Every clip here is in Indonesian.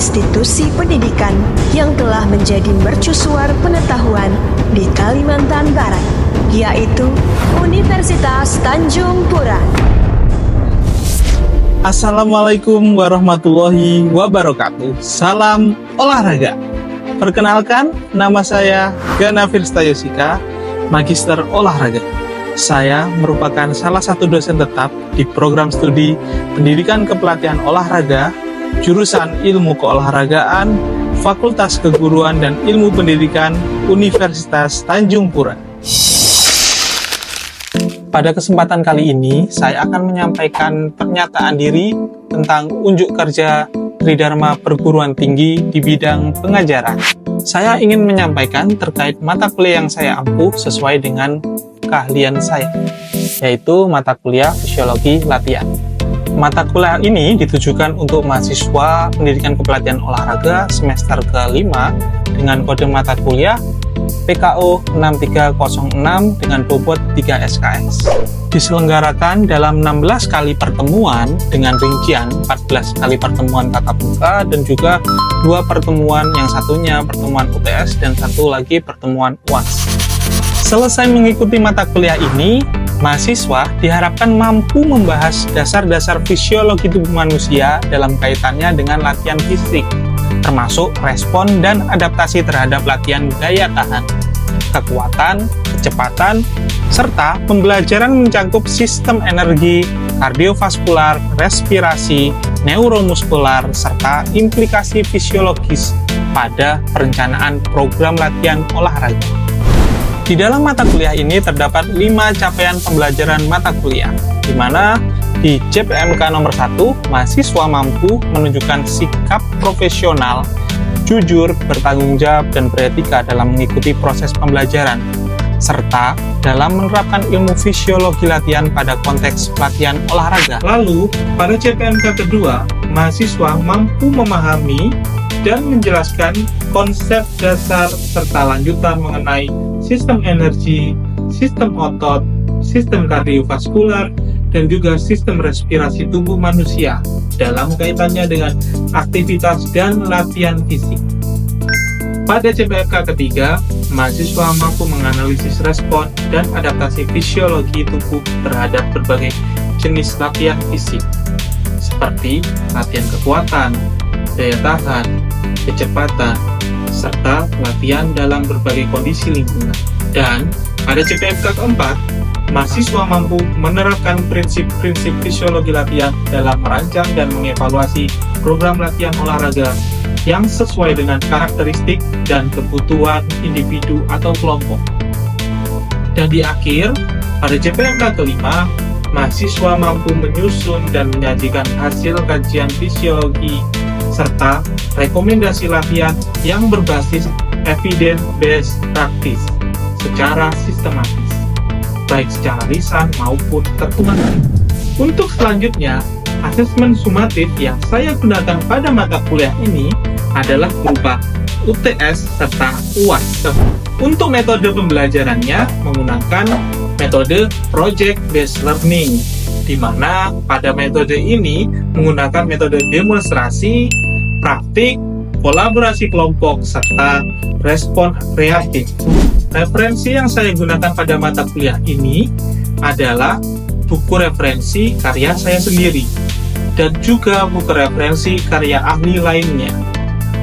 institusi pendidikan yang telah menjadi mercusuar pengetahuan di Kalimantan Barat, yaitu Universitas Tanjung Pura. Assalamualaikum warahmatullahi wabarakatuh. Salam olahraga. Perkenalkan, nama saya Gana Firsta Yosika, Magister Olahraga. Saya merupakan salah satu dosen tetap di program studi Pendidikan Kepelatihan Olahraga, jurusan Ilmu Keolahragaan, Fakultas Keguruan dan Ilmu Pendidikan Universitas Tanjung Pura. Pada kesempatan kali ini, saya akan menyampaikan pernyataan diri tentang unjuk kerja Tridharma Perguruan Tinggi di bidang pengajaran. Saya ingin menyampaikan terkait mata kuliah yang saya ampuh sesuai dengan keahlian saya, yaitu mata kuliah Fisiologi Latihan. Mata kuliah ini ditujukan untuk mahasiswa Pendidikan Kepelatihan Olahraga semester ke-5 dengan kode mata kuliah PKO 6306 dengan bobot 3 SKS. Diselenggarakan dalam 16 kali pertemuan dengan rincian 14 kali pertemuan tatap muka dan juga 2 pertemuan, yang satunya pertemuan UTS dan satu lagi pertemuan UAS. Selesai mengikuti mata kuliah ini, mahasiswa diharapkan mampu membahas dasar-dasar fisiologi tubuh manusia dalam kaitannya dengan latihan fisik, termasuk respon dan adaptasi terhadap latihan daya tahan, kekuatan, kecepatan, serta pembelajaran mencakup sistem energi, kardiovaskular, respirasi, neuromuskular, serta implikasi fisiologis pada perencanaan program latihan olahraga. Di dalam mata kuliah ini terdapat 5 capaian pembelajaran mata kuliah, di mana di JPMK nomor 1, mahasiswa mampu menunjukkan sikap profesional, jujur, bertanggung jawab, dan beretika dalam mengikuti proses pembelajaran, serta dalam menerapkan ilmu fisiologi latihan pada konteks pelatihan olahraga. Lalu, pada JPMK kedua, mahasiswa mampu memahami dan menjelaskan konsep dasar serta lanjutan mengenai sistem energi, sistem otot, sistem kardiovaskular, dan juga sistem respirasi tubuh manusia dalam kaitannya dengan aktivitas dan latihan fisik. Pada JPMK ketiga, mahasiswa mampu menganalisis respon dan adaptasi fisiologi tubuh terhadap berbagai jenis latihan fisik, seperti latihan kekuatan, daya tahan, kecepatan, serta latihan dalam berbagai kondisi lingkungan. Dan pada JPMK keempat, mahasiswa mampu menerapkan prinsip-prinsip fisiologi latihan dalam merancang dan mengevaluasi program latihan olahraga yang sesuai dengan karakteristik dan kebutuhan individu atau kelompok. Dan di akhir, pada JPMK kelima, mahasiswa mampu menyusun dan menyajikan hasil kajian fisiologi serta rekomendasi latihan yang berbasis evidence-based practice secara sistematis, baik secara lisan maupun tertulis. Untuk selanjutnya, asesmen sumatif yang saya gunakan pada mata kuliah ini adalah berupa UTS serta UAS. Untuk metode pembelajarannya menggunakan metode Project Based Learning, di mana pada metode ini menggunakan metode demonstrasi, praktik, kolaborasi kelompok, serta respon reaktif. Referensi yang saya gunakan pada mata kuliah ini adalah buku referensi karya saya sendiri, dan juga buku referensi karya ahli lainnya,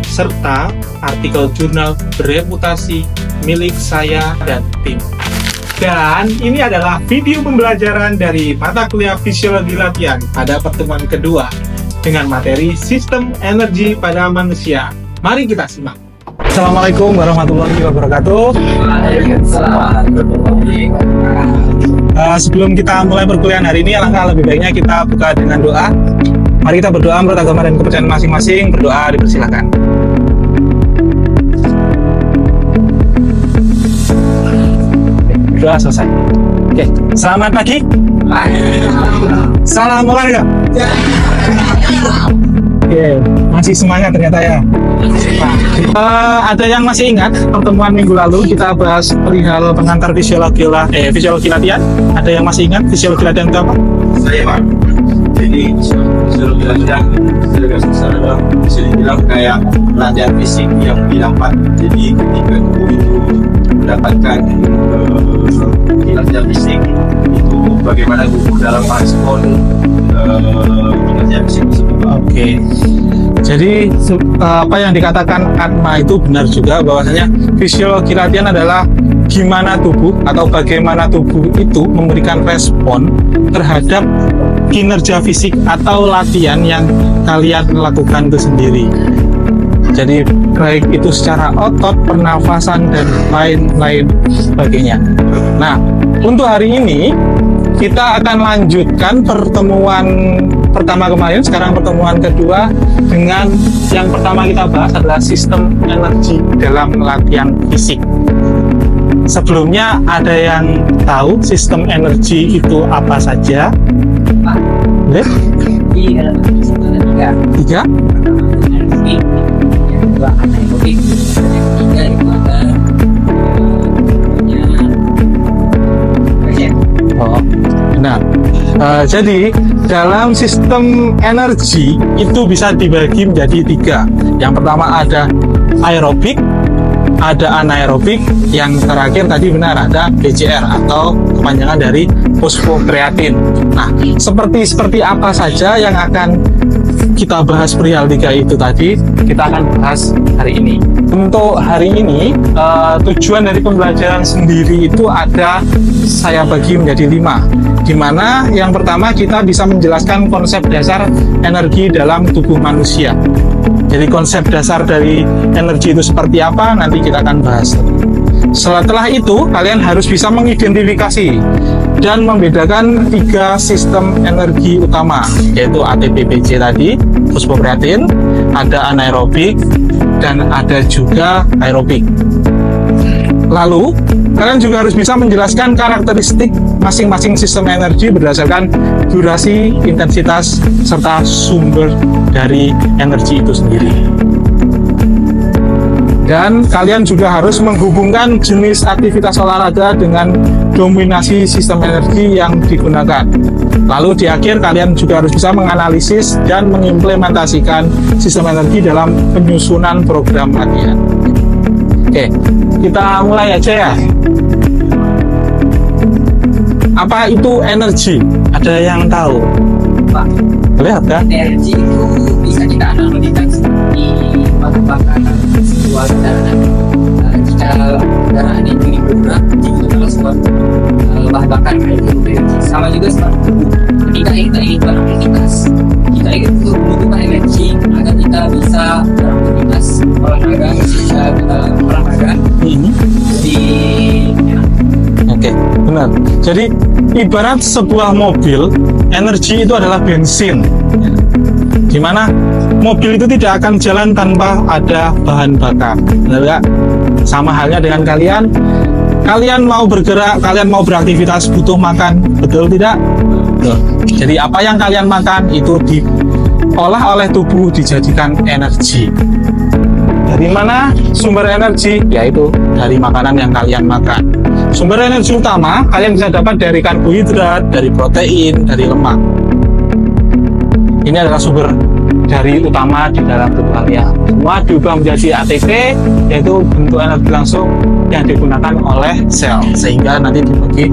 serta artikel jurnal bereputasi milik saya dan tim. Dan ini adalah video pembelajaran dari mata kuliah Fisiologi Latihan pada pertemuan kedua dengan materi Sistem Energi pada Manusia. Mari kita simak. Assalamualaikum warahmatullahi wabarakatuh. Sebelum kita mulai perkuliahan hari ini, alangkah lebih baiknya kita buka dengan doa. Mari kita berdoa menurut agama dan kepercayaan masing-masing. Berdoa dipersilakan. Doa selesai. Oke, selamat pagi. Salam olahraga. Oke, masih semangat ternyata ya. Ada yang masih ingat pertemuan minggu lalu kita bahas perihal pengantar fisiologi latihan? Ada yang masih ingat fisiologi latihan itu apa? Saya, Pak. Jadi disuruh belajar secara bisa dibilang kayak latihan fisik yang didapat. Jadi ketika tubuh itu mendapatkan kinerja fisik itu bagaimana tubuh dalam merespon kinerja fisik tersebut. Oke. Jadi apa yang dikatakan Atma itu benar juga, bahwasanya fisiologi latihan adalah gimana tubuh atau bagaimana tubuh itu memberikan respon terhadap kinerja fisik atau latihan yang kalian lakukan itu sendiri. Jadi baik itu secara otot, pernafasan, dan lain-lain sebagainya. Nah, untuk hari ini kita akan lanjutkan pertemuan pertama kemarin, sekarang pertemuan kedua, dengan yang pertama kita bahas adalah sistem energi dalam latihan fisik. Sebelumnya ada yang tahu sistem energi itu apa saja? Boleh? Iya, tiga. Tiga? Energi, yang kedua anaerobik, yang ketiga itu ada kerja. Oh, benar. Jadi dalam sistem energi itu bisa dibagi menjadi tiga. Yang pertama ada aerobik, ada anaerobik, yang terakhir tadi benar ada BCR atau kepanjangan dari fosfokreatin. Nah, seperti apa saja yang akan kita bahas perihal tiga itu tadi, kita akan bahas hari ini. Untuk hari ini, tujuan dari pembelajaran sendiri itu ada saya bagi menjadi 5. Di mana yang pertama kita bisa menjelaskan konsep dasar energi dalam tubuh manusia. Jadi konsep dasar dari energi itu seperti apa, nanti kita akan bahas. Setelah itu, kalian harus bisa mengidentifikasi dan membedakan 3 sistem energi utama, yaitu ATP-BC tadi, fosfokreatin, ada anaerobik, dan ada juga aerobik. Lalu, kalian juga harus bisa menjelaskan karakteristik masing-masing sistem energi berdasarkan durasi, intensitas, serta sumber dari energi itu sendiri. Dan kalian juga harus menghubungkan jenis aktivitas olahraga dengan dominasi sistem energi yang digunakan. Lalu di akhir kalian juga harus bisa menganalisis dan mengimplementasikan sistem energi dalam penyusunan program latihan. Oke, kita mulai aja ya. Apa itu energi? Ada yang tahu? Pak, Lihat kan? energi itu bisa kita analogikan seperti bahan bakar sebuah kendaraan. Jika kendaraan itu bergerak, itu adalah sebuah bahan bakar, yaitu energi. Sama juga seperti tubuh. Ketika kita ingin beraktivitas, kita ingin membutuhkan energi agar kita bisa beraktivitas olahraga, sehingga kita olahraga di Oke, benar. Jadi ibarat sebuah mobil, energi itu adalah bensin. Di mana mobil itu tidak akan jalan tanpa ada bahan bakar. Benar nggak? Sama halnya dengan kalian. Kalian mau bergerak, kalian mau beraktivitas, butuh makan, betul tidak? Betul. Jadi apa yang kalian makan itu diolah oleh tubuh, dijadikan energi. Dari mana sumber energi? Yaitu dari makanan yang kalian makan. Sumber energi utama kalian bisa dapat dari karbohidrat, dari protein, dari lemak. Ini adalah sumber dari utama di dalam tubuh kalian. Semua diubah menjadi ATP, yaitu bentuk energi langsung yang digunakan oleh sel, sehingga nanti dibagi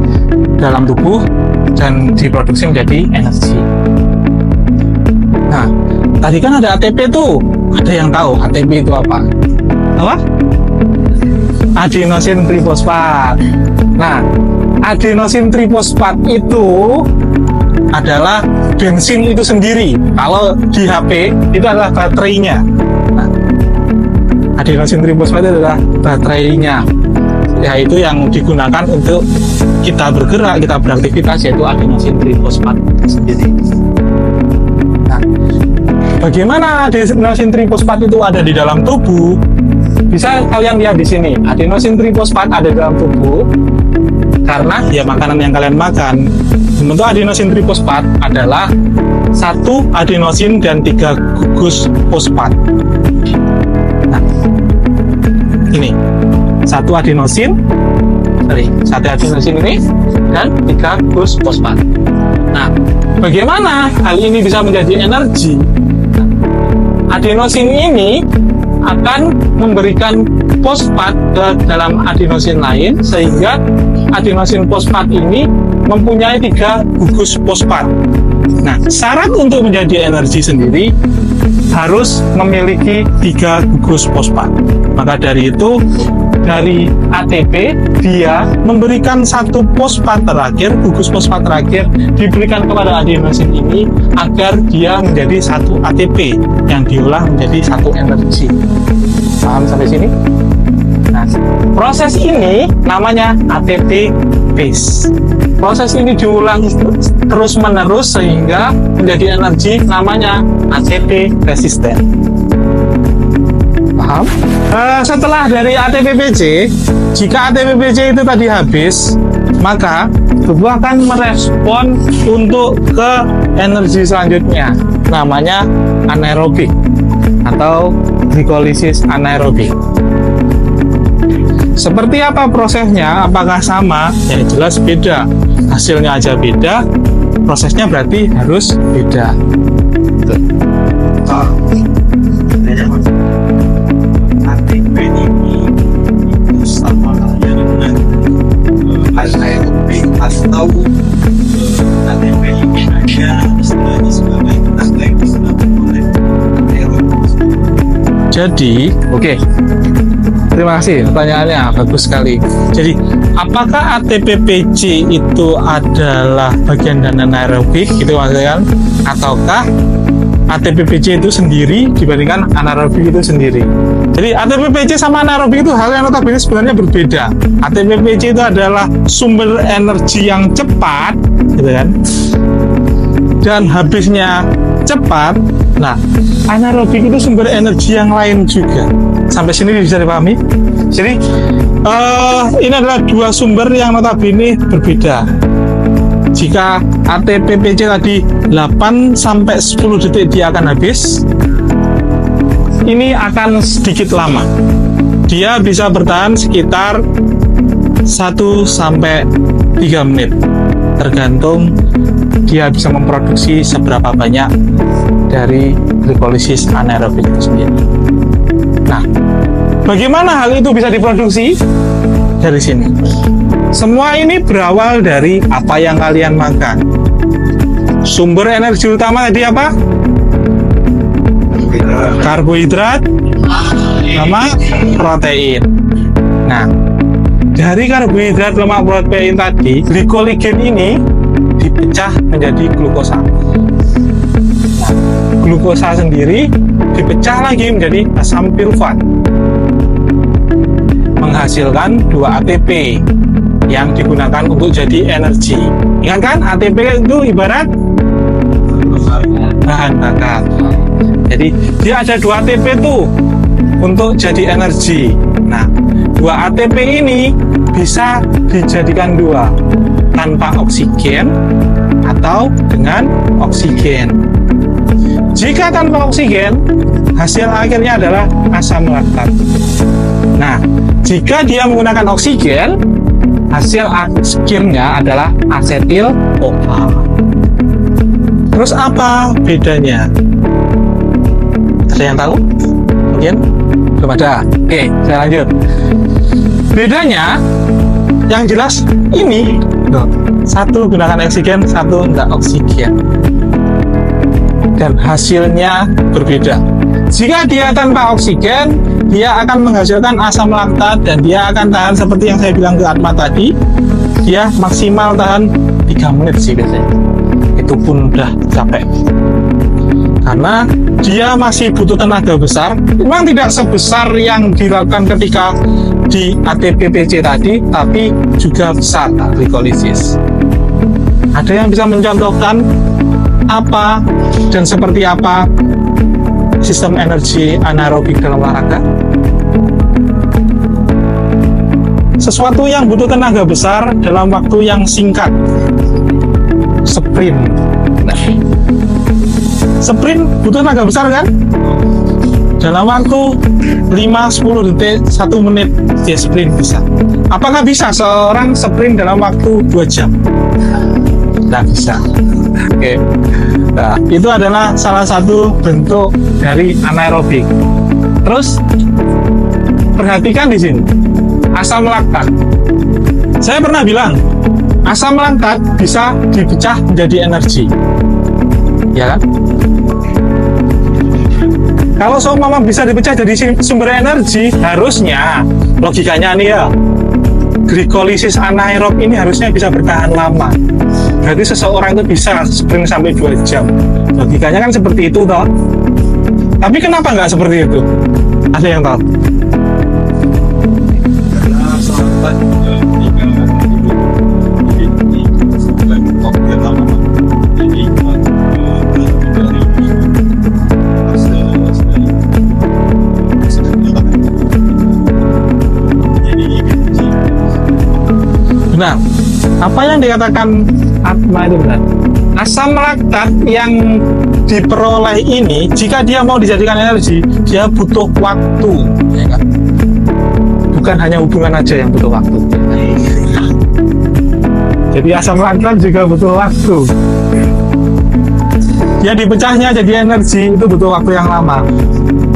dalam tubuh dan diproduksi menjadi energi. Nah, tadi kan ada ATP tuh. Ada yang tahu ATP itu apa? Apa? Adenosin trifosfat. Nah, adenosin trifosfat itu adalah bensin itu sendiri. Kalau di HP itu adalah baterainya. Nah, adenosin trifosfat itu adalah baterainya, yaitu yang digunakan untuk kita bergerak, kita beraktivitas, yaitu adenosin trifosfat sendiri. Nah, bagaimana adenosin trifosfat itu ada di dalam tubuh? Bisa kalian lihat di sini, adenosin trifosfat ada di dalam tubuh karena ya makanan yang kalian makan. Bentuk adenosin trifosfat adalah 1 adenosin dan 3 gugus fosfat. Nah, ini 1 adenosin ini dan 3 gugus fosfat. Nah, bagaimana hal ini bisa menjadi energi? Adenosin ini akan memberikan fosfat ke dalam adenosin lain, sehingga adenosin fosfat ini mempunyai 3 gugus fosfat. Nah, syarat untuk menjadi energi sendiri harus memiliki 3 gugus fosfat. Maka dari itu, dari ATP dia memberikan 1 fosfat terakhir, gugus fosfat terakhir diberikan kepada adenosin ini agar dia menjadi 1 ATP yang diolah menjadi 1 energi. Paham sampai sini? Nah, proses ini namanya ATP base. Proses ini diulang terus-menerus sehingga menjadi energi, namanya ATP resisten. Paham? Setelah dari ATP-PC, jika ATP-PC itu tadi habis, maka tubuh akan merespon untuk ke energi selanjutnya, namanya anaerobik atau glikolisis anaerobik. Seperti apa prosesnya? Apakah sama? Ya jelas beda. Hasilnya aja beda, prosesnya berarti harus beda. ATP ini itu sama halnya dengan anaerobik atau ATP ini hanya istilahnya sebagai tenaga yang diserap oleh anaerobik. Jadi, oke. Terima kasih pertanyaannya, bagus sekali. Jadi, apakah ATP-PC itu adalah bagian dari anaerobik, gitu maksudnya kan? Ataukah ATP-PC itu sendiri dibandingkan anaerobik itu sendiri? Jadi, ATP-PC sama anaerobik itu hal yang notabene sebenarnya berbeda. ATP-PC itu adalah sumber energi yang cepat, gitu kan? Dan habisnya cepat. Nah, anaerobik itu sumber energi yang lain juga. Sampai sini bisa dipahami? Jadi, ini adalah 2 sumber yang notabene berbeda. Jika ATP-PC tadi 8-10 detik dia akan habis, ini akan sedikit lama. Dia bisa bertahan sekitar 1-3 menit, tergantung dia bisa memproduksi seberapa banyak dari glikolisis anaerobik itu sendiri. Nah, bagaimana hal itu bisa diproduksi? Dari sini. Semua ini berawal dari apa yang kalian makan. Sumber energi utama tadi apa? Karbohidrat sama protein. Nah, dari karbohidrat, lemak, protein tadi, glikoligen ini dipecah menjadi glukosa. Nah, glukosa sendiri dipecah lagi menjadi asam pirufat, menghasilkan 2 ATP yang digunakan untuk jadi energi. Ingat kan, ATP itu ibarat bahan bakar. Jadi dia ada 2 ATP tuh untuk jadi energi. Nah, 2 ATP ini bisa dijadikan 2, tanpa oksigen atau dengan oksigen. Jika tanpa oksigen, hasil akhirnya adalah asam laktat. Nah, jika dia menggunakan oksigen, hasil akhirnya adalah asetil OA. Terus apa bedanya? Ada yang tahu? Mungkin belum ada. Oke, saya lanjut. Bedanya, yang jelas ini, satu gunakan oksigen, satu enggak oksigen. Dan hasilnya berbeda. Jika dia tanpa oksigen, dia akan menghasilkan asam laktat dan dia akan tahan seperti yang saya bilang ke Atma tadi. Dia maksimal tahan 3 menit sih biasanya. Itu pun udah capek. Karena dia masih butuh tenaga besar. Memang tidak sebesar yang dilakukan ketika di ATP-PC tadi, tapi juga besar glikolisis. Ada yang bisa mencontohkan apa dan seperti apa sistem energi anaerobik dalam olahraga? Sesuatu yang butuh tenaga besar dalam waktu yang singkat. Sprint. Nah, sprint butuh tenaga besar kan? Dalam waktu 5-10 detik, 1 menit dia sprint bisa. Apakah bisa seorang sprint dalam waktu 2 jam? Tidak bisa. Oke. Nah, itu adalah salah satu bentuk dari anaerobik. Terus perhatikan di sini asam laktat. Saya pernah bilang asam laktat bisa dipecah menjadi energi, ya kan? Kalau seumpama bisa dipecah jadi sumber energi, harusnya logikanya nih ya, glikolisis anaerob ini harusnya bisa bertahan lama. Berarti seseorang itu bisa sprint sampai 2 jam. Logikanya kan seperti itu toh. Tapi kenapa nggak seperti itu? Ada yang tahu? Karena sahabat ketika hidup ini sebulan waktu yang lama, jadi dari fase jadi energi. Benar. Apa yang dikatakan Atma itu benar. Asam laktat yang diperoleh ini, jika dia mau dijadikan energi, dia butuh waktu, ya kan? Bukan hanya hubungan aja yang butuh waktu. Jadi asam laktat juga butuh waktu. Dia dipecahnya jadi energi itu butuh waktu yang lama.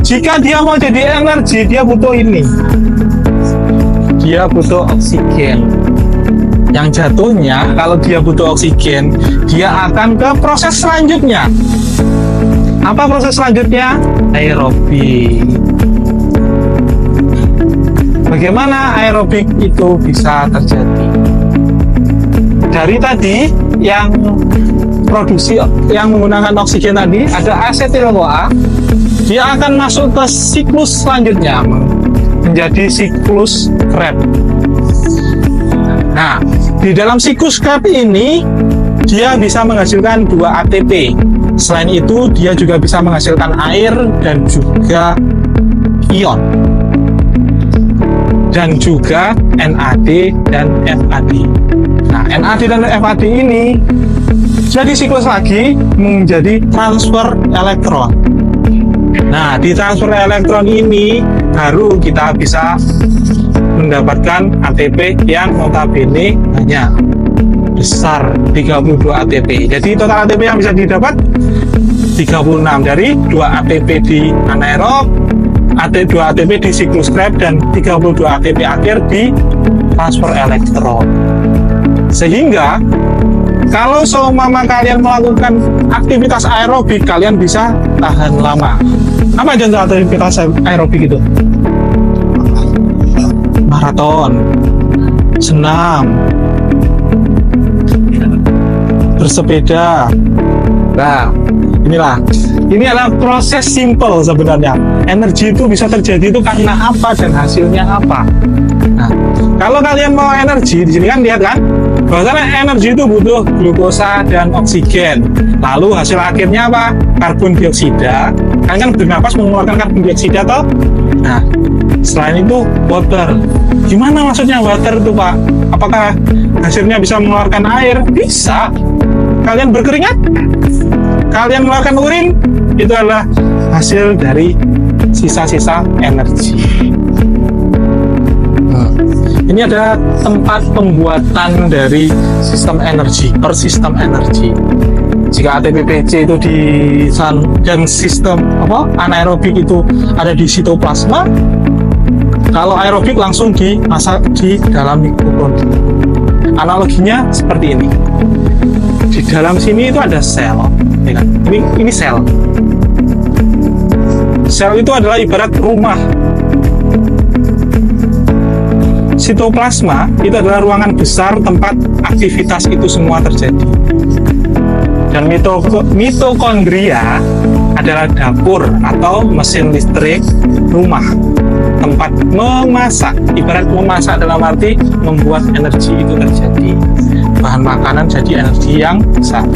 Jika dia mau jadi energi, dia butuh ini. Dia butuh oksigen. Yang jatuhnya kalau dia butuh oksigen, dia akan ke proses selanjutnya. Apa proses selanjutnya? Aerobik. Bagaimana aerobik itu bisa terjadi? Dari tadi yang produksi yang menggunakan oksigen tadi ada asetil-CoA, dia akan masuk ke siklus selanjutnya menjadi siklus Krebs. Nah, di dalam siklus Krebs ini dia bisa menghasilkan 2 ATP. Selain itu, dia juga bisa menghasilkan air dan juga ion. Dan juga NAD dan FAD. Nah, NAD dan FAD ini jadi siklus lagi menjadi transfer elektron. Nah, di transfer elektron ini baru kita bisa mendapatkan ATP yang notabene banyak, besar, 32 ATP. Jadi total ATP yang bisa didapat 36 dari 2 ATP di anaerob, 2 ATP di siklus Krebs, dan 32 ATP akhir di transfer elektron. Sehingga kalau seumpama kalian melakukan aktivitas aerobik, kalian bisa tahan lama. Apa contoh aktivitas aerobik itu? Maraton, senam, bersepeda. Nah, ini adalah proses simple sebenarnya. Energi itu bisa terjadi itu karena apa dan hasilnya apa. Nah, kalau kalian mau energi, di sini kan lihat kan, bahwasanya energi itu butuh glukosa dan oksigen. Lalu hasil akhirnya apa? Karbon dioksida. Kalian kan bernapas mengeluarkan karbon dioksida toh? Nah, selain itu water. Gimana maksudnya water itu, Pak? Apakah hasilnya bisa mengeluarkan air? Bisa. Kalian berkeringat? Kalian mengeluarkan urin? Itu adalah hasil dari sisa-sisa energi. Ini adalah tempat pembuatan dari sistem energi, per sistem energi. Jika ATP-PC itu di dan sistem anaerobik itu ada di sitoplasma, kalau aerobik langsung dimasak di dalam mitokondria. Analoginya seperti ini. Di dalam sini itu ada sel, ya kan? Ini sel. Sel itu adalah ibarat rumah. Sitoplasma itu adalah ruangan besar tempat aktivitas itu semua terjadi. Dan mitokondria adalah dapur atau mesin listrik rumah, tempat memasak. Ibarat memasak dalam arti membuat energi itu terjadi. Bahan makanan jadi energi yang besar.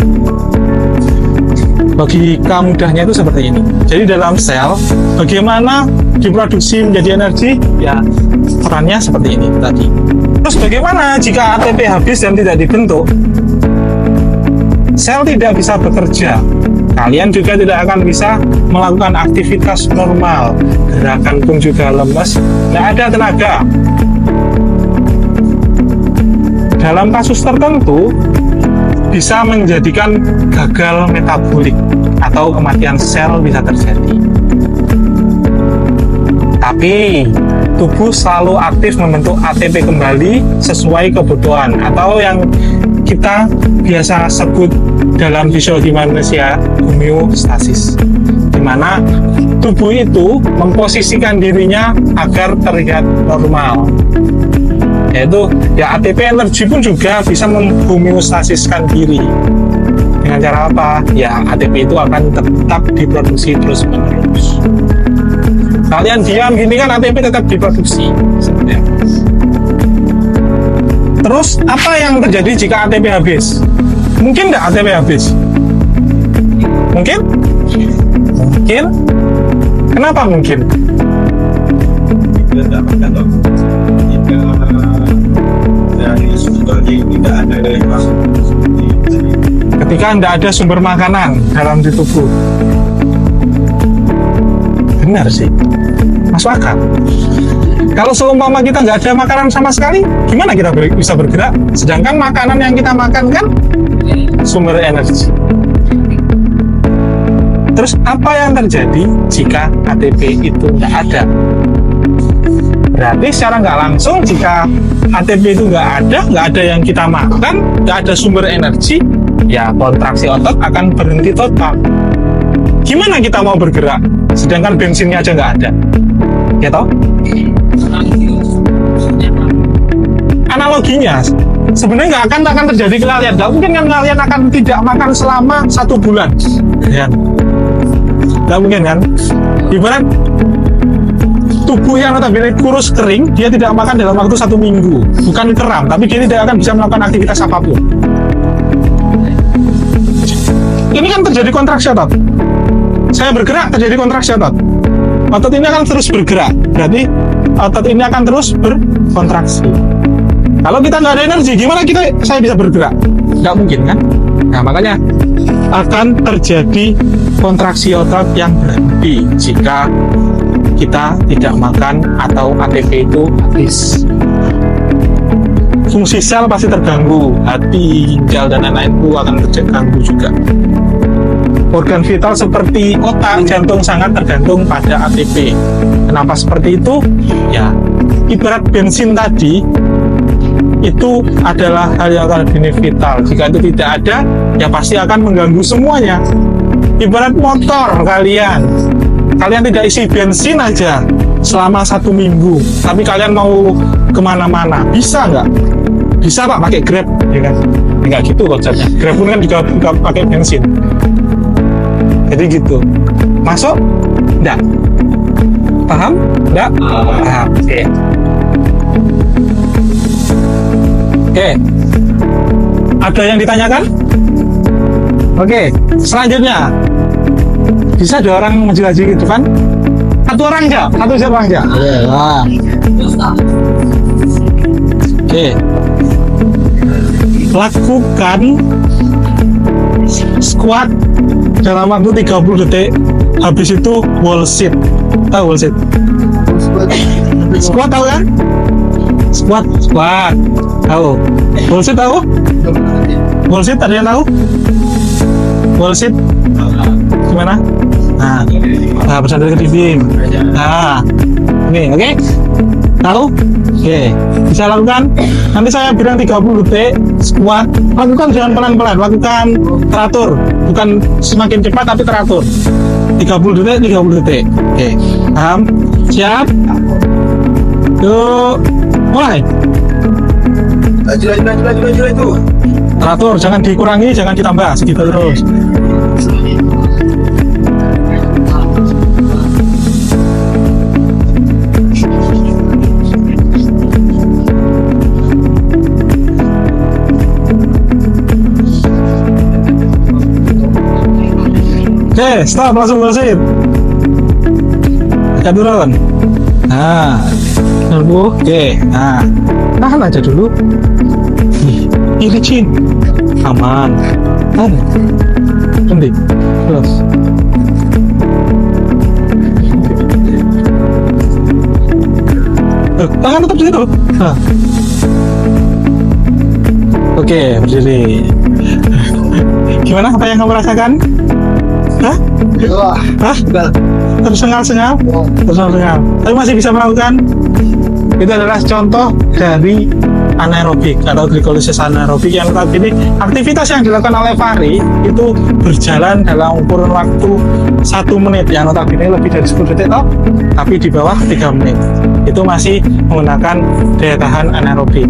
Logika mudahnya itu seperti ini. Jadi dalam sel, bagaimana diproduksi menjadi energi? Ya, perannya seperti ini tadi. Terus bagaimana jika ATP habis dan tidak dibentuk? Sel tidak bisa bekerja. Kalian juga tidak akan bisa melakukan aktivitas normal. Gerakan pun juga lemes, tidak ada tenaga. Dalam kasus tertentu, bisa menjadikan gagal metabolik atau kematian sel bisa terjadi. Tapi tubuh selalu aktif membentuk ATP kembali sesuai kebutuhan atau yang kita biasa sebut dalam fisiologi manusia homeostasis, di mana tubuh itu memposisikan dirinya agar terlihat normal. Yaitu ya ATP energi pun juga bisa menghomeostasiskan diri. Dengan cara apa? Ya ATP itu akan tetap diproduksi terus-menerus. Kalian diam gini kan ATP tetap diproduksi seperti itu. Terus apa yang terjadi jika ATP habis? Mungkin nggak ATP habis? Mungkin? Mungkin? Kenapa mungkin? Tidak dapat jika dari sumbernya tidak ada dari masuk Ketika tidak ada sumber makanan dalam di tubuh. Benar sih, masuk akal. Kalau seumpama kita nggak ada makanan sama sekali, gimana kita bisa bergerak? Sedangkan makanan yang kita makan kan sumber energi. Terus apa yang terjadi jika ATP itu nggak ada? Berarti secara nggak langsung jika ATP itu nggak ada yang kita makan, nggak ada sumber energi, ya kontraksi otot akan berhenti total. Gimana kita mau bergerak? Sedangkan bensinnya aja nggak ada, ya toh? Analoginya, sebenarnya nggak akan terjadi kalian. Nggak mungkin kan kalian akan tidak makan selama 1 bulan, ya? Nggak mungkin kan? Ibarat tubuh yang notabene kurus kering, dia tidak makan dalam waktu 1 minggu, bukan kram, tapi dia tidak akan bisa melakukan aktivitas apapun. Ini kan terjadi kontraksi otot. Saya bergerak, terjadi kontraksi otot. Otot ini akan terus bergerak, berarti otot ini akan terus berkontraksi. Kalau kita nggak ada energi, gimana saya bisa bergerak? Nggak mungkin kan? Nah makanya akan terjadi kontraksi otot yang berhenti jika kita tidak makan atau ATP itu habis. Fungsi sel pasti terganggu, hati, ginjal, dan lain-lain itu akan terganggu juga. Organ vital seperti otak, jantung sangat tergantung pada ATP. Kenapa seperti itu? Ya, ibarat bensin tadi, itu adalah hal yang notabene vital. Jika itu tidak ada, ya pasti akan mengganggu semuanya. Ibarat motor kalian tidak isi bensin aja selama 1 minggu, tapi kalian mau kemana-mana, bisa nggak? Bisa Pak, pakai Grab, ya kan? Nggak gitu konsepnya. Grab pun kan juga pakai bensin. Jadi gitu. Masuk? Nggak? Paham? Nggak? Paham. Oke. Oke. Ada yang ditanyakan? Oke. Selanjutnya. Bisa ada orang menjelajah gitu kan? Satu orang aja? Wah. Oke. Lakukan squat dalam waktu 30 detik. Habis itu wall sit. Tahu wall sit? Squat tahu kan? Squat. Tahu. Wall sit tahu? Wall sit ada yang tahu? Wall sit gimana? Nah, bersandar ke dinding. Nah, ini oke? Tahu? Oke, bisa lakukan. Nanti saya bilang 30 detik squat. Lakukan jangan pelan-pelan, lakukan teratur, bukan semakin cepat tapi teratur. 30 detik. Oke, paham? Siap? Yuk, mulai. Laju itu. Teratur, jangan dikurangi, jangan ditambah, segitu terus. Oke, stop, langsung bersih. Tekan turun. Nah, oke. Nah, tahan aja dulu. Iri chin, aman. Nanti, terus. Tangan tetap di situ. Nah. Oke, berdiri. Gimana apa yang kamu rasakan? Hah? Hah? Tersengal-sengal? Tersengal-sengal. Tapi masih bisa melakukan? Itu adalah contoh dari anaerobik atau glikolisis anaerobik yang notabene aktivitas yang dilakukan oleh Fahri itu berjalan dalam kurun waktu 1 menit yang notabene lebih dari 10 detik toh, tapi di bawah 3 menit itu masih menggunakan daya tahan anaerobik.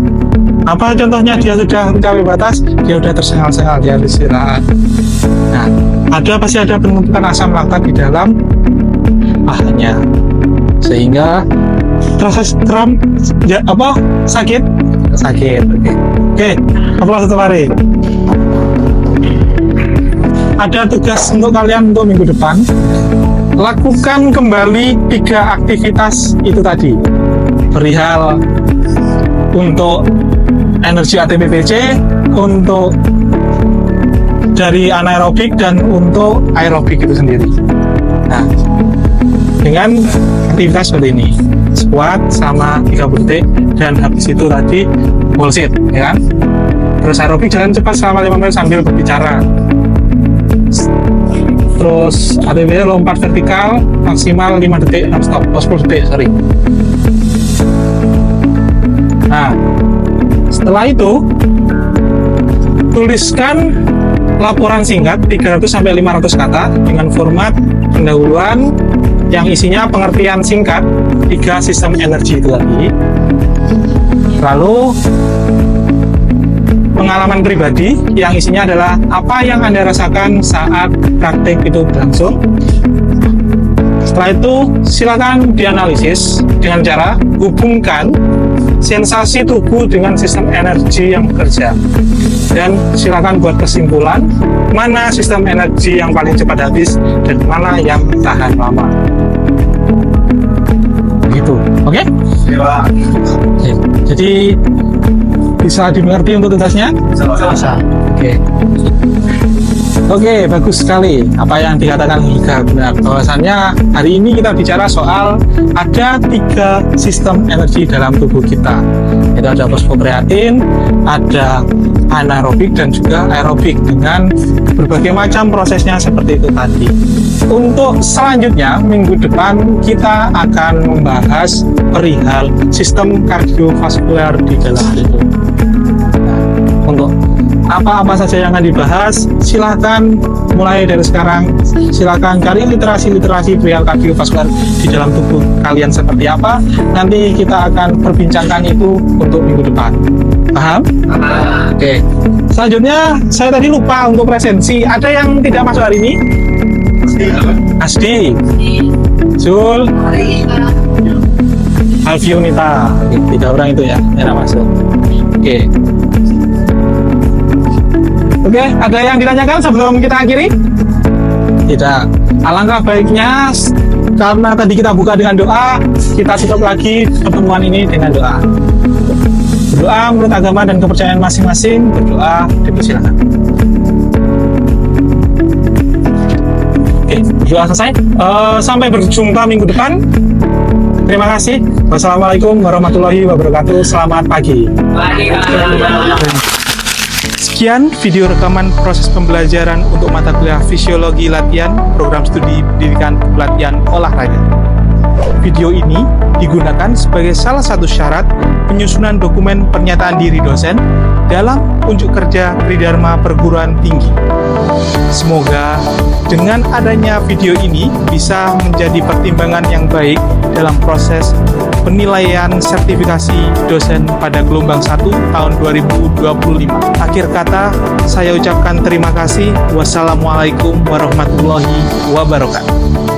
Apa contohnya? Dia sudah mencapai batas, dia sudah tersengal-sengal, dia harus istirahat. Nah, pasti ada penumpukan asam laktat di dalam paha-nya sehingga terasa kram, ya, sakit. Oke, aplaus untuk Fahri. Ada tugas untuk kalian untuk minggu depan. Lakukan kembali 3 aktivitas itu tadi. Perihal untuk energi ATP-PC, untuk dari anaerobik dan untuk aerobik itu sendiri. Nah, dengan aktivitas seperti ini, squat sama 30 detik, dan habis itu tadi wall sit, ya kan? Terus aerobik jalan cepat selama 5 menit sambil berbicara. Terus ATP lompat vertikal maksimal 5 detik non-stop, 10 detik, sorry. Nah, setelah itu tuliskan laporan singkat 300-500 kata dengan format pendahuluan yang isinya pengertian singkat 3 sistem energi itu tadi, lalu pengalaman pribadi yang isinya adalah apa yang Anda rasakan saat praktek itu berlangsung. Setelah itu silakan dianalisis dengan cara hubungkan sensasi tubuh dengan sistem energi yang bekerja, dan silakan buat kesimpulan mana sistem energi yang paling cepat habis dan mana yang tahan lama. Begitu, oke? Oke. Jadi bisa dimengerti untuk tugasnya? Bisa. Oke, bagus sekali. Apa yang dikatakan juga benar. Bahwasannya hari ini kita bicara soal ada 3 sistem energi dalam tubuh kita. Itu ada fosfokreatin, ada anaerobik dan juga aerobik dengan berbagai macam prosesnya seperti itu tadi. Untuk selanjutnya minggu depan kita akan membahas perihal sistem kardiovaskular di dalam tubuh. Nah, untuk apa-apa saja yang akan dibahas, silahkan mulai dari sekarang, silahkan cari literasi perihal kardiovaskular di dalam tubuh kalian seperti apa. Nanti kita akan perbincangkan itu untuk minggu depan. Paham? Oke. Selanjutnya, saya tadi lupa untuk presensi. Ada yang tidak masuk hari ini? Asdi, Zul, Alfionita. 3 orang itu ya, yang masuk. Oke. Oke, ada yang ditanyakan sebelum kita akhiri? Tidak. Alangkah baiknya, karena tadi kita buka dengan doa, kita tutup lagi pertemuan ini dengan doa. Berdoa menurut agama dan kepercayaan masing-masing, berdoa, dipersilakan. Oke, doa selesai. Sampai berjumpa minggu depan. Terima kasih. Wassalamualaikum warahmatullahi wabarakatuh. Selamat pagi. Sekian video rekaman proses pembelajaran untuk mata kuliah Fisiologi Latihan Program Studi Pendidikan Pelatihan Olahraga. Video ini digunakan sebagai salah satu syarat penyusunan dokumen pernyataan diri dosen dalam unjuk kerja Tridharma Perguruan Tinggi. Semoga dengan adanya video ini bisa menjadi pertimbangan yang baik dalam proses penilaian sertifikasi dosen pada gelombang 1 tahun 2025. Akhir kata, saya ucapkan terima kasih. Wassalamualaikum warahmatullahi wabarakatuh.